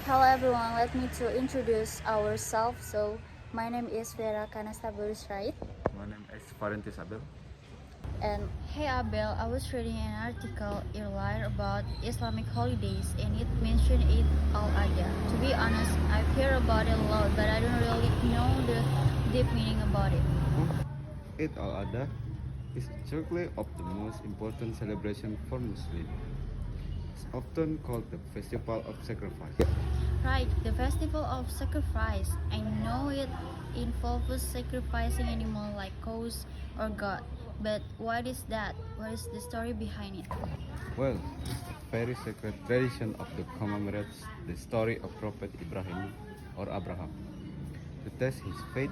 Hello everyone, let me to introduce ourselves. My name is Vera Kanastabulus, right? My name is Farentis Abel. And hey Abel, I was reading an article earlier about Islamic holidays and it mentioned Eid al-Adha. To be honest, I've heard about it a lot, but I don't really know the deep meaning about it. Eid al-Adha is historically of the most important celebration for Muslims. It's often called the Festival of Sacrifice. Right, the festival of sacrifice. I know it involves sacrificing animal like cows or god. But what is that? What is the story behind it? Well, it's a very sacred tradition of the commemorates the story of Prophet Ibrahim or Abraham. To test his faith,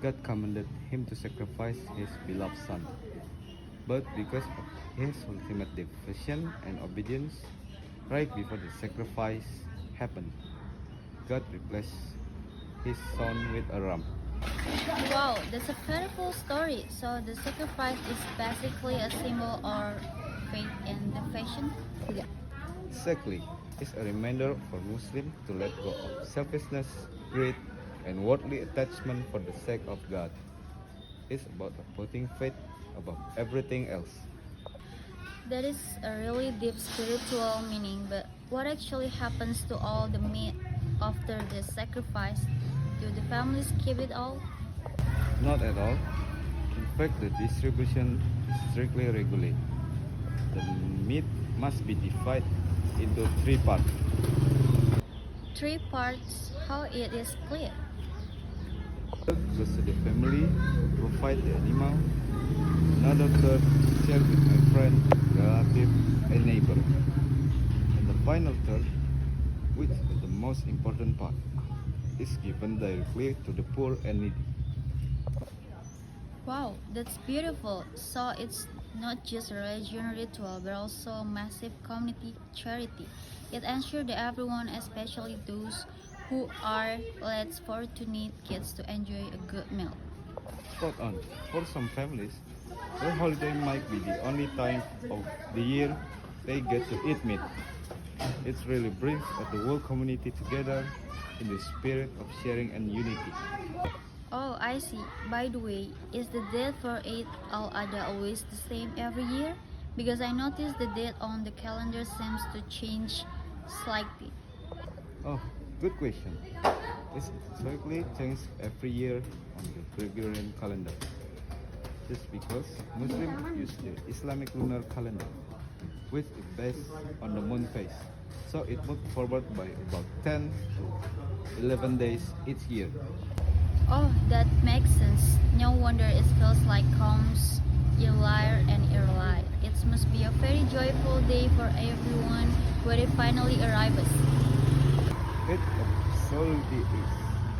God commanded him to sacrifice his beloved son. But because of his ultimate devotion and obedience, right before the sacrifice happened, God replaced his son with a ram. Wow, that's a powerful story. So the sacrifice is basically a symbol of faith and devotion. Yeah. Exactly, it's a reminder for Muslims to let go of selfishness, greed, and worldly attachment for the sake of God. It's about putting faith above everything else. That is a really deep spiritual meaning, but what actually happens to all the meat after the sacrifice? Do the families keep it all? Not at all. In fact, the distribution is strictly regulated. The meat must be divided into three parts. Three parts, how it is split. Third goes to the family who fight the animal. Another third shared with my friend, relative, and neighbor. And the final third, which is the most important part, is given directly to the poor and needy. Wow, that's beautiful. So it's not just a religion ritual, but also a massive community charity. It ensures that everyone, especially those who are less fortunate kids, to enjoy a good meal. Spot on. For some families, their holiday might be the only time of the year they get to eat meat. It really brings the whole community together in the spirit of sharing and unity. Oh, I see. By the way, is the date for Eid al-Adha always the same every year? Because I noticed the date on the calendar seems to change slightly. Oh, good question. It's slightly changed every year on the Gregorian calendar. Just because Muslims use the Islamic lunar calendar, which is based on the moon phase. So it moved forward by about 10 to 11 days each year. Oh, that makes sense. No wonder it feels like comes earlier and earlier. It must be a very joyful day for everyone when it finally arrives. It absolutely is.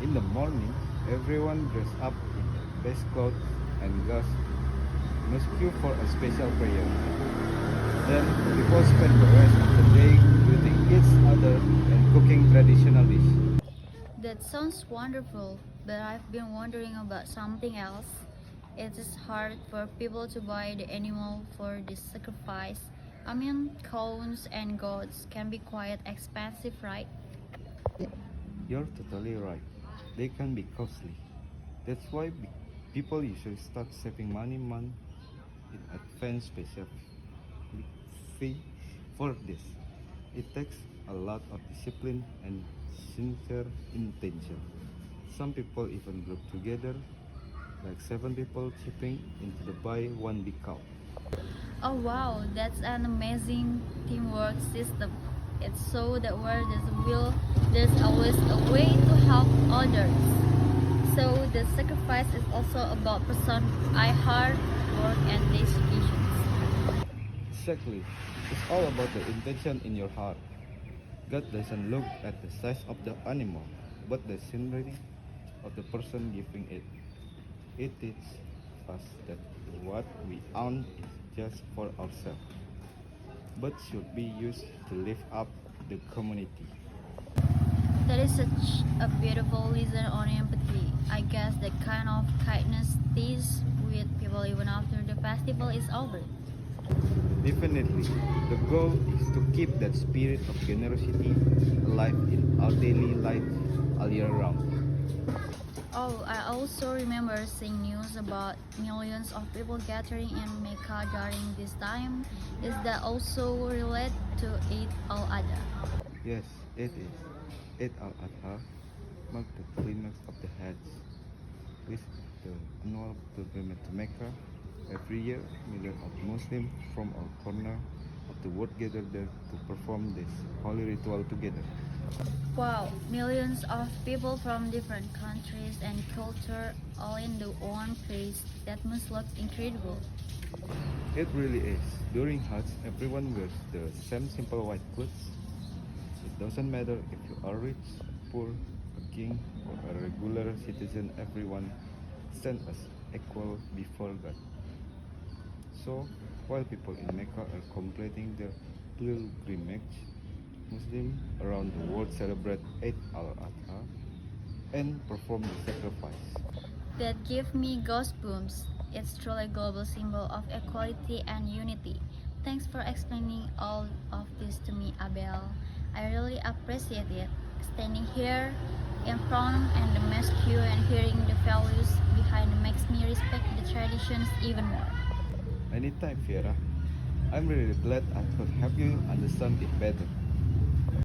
In the morning, everyone dressed up in their best clothes and goes to mosque for a special prayer. Then people spend the rest of the day greeting each other and cooking traditional dishes. That sounds wonderful, but I've been wondering about something else. It is hard for people to buy the animal for the sacrifice. I mean, cows and goats can be quite expensive, right? You're totally right. They can be costly. That's why people usually start saving money month in advance specifically for this. It takes a lot of discipline and sincere intention. Some people even group together, like 7 people chipping into the buy one big cow. Oh wow, that's an amazing teamwork system. It's so that where there's a will, there's always a way to help others. So the sacrifice is also about person, hard work and dedication. Exactly. It's all about the intention in your heart. God doesn't look at the size of the animal, but the sincerity of the person giving it. It teaches us that what we own is just for ourselves, but should be used to lift up the community. That is such a beautiful lesson on empathy. I guess that kind of kindness stays with people even after the festival is over. Definitely, the goal is to keep that spirit of generosity alive in our daily life all year round. Oh, I also remember seeing news about millions of people gathering in Mecca during this time. Is that also related to Eid al-Adha? Yes, it is. Eid al-Adha marked the climax of the Hajj, which is the annual pilgrimage to Mecca. Every year, millions of Muslims from all corners of the world gather there to perform this holy ritual together. Wow, millions of people from different countries and culture all in the one place. That must look incredible. It really is. During Hajj, everyone wears the same simple white clothes. It doesn't matter if you are rich, poor, a king, or a regular citizen, everyone stands as equal before God. So, while people in Mecca are completing their pilgrimage, Muslims around the world celebrate Eid al-Adha and perform the sacrifice. That give me goosebumps. It's truly a global symbol of equality and unity. Thanks for explaining all of this to me, Abel. I really appreciate it. Standing here in front and the mosque and hearing the values behind it makes me respect the traditions even more. Anytime, Fiera. I'm really glad I could help you understand it better.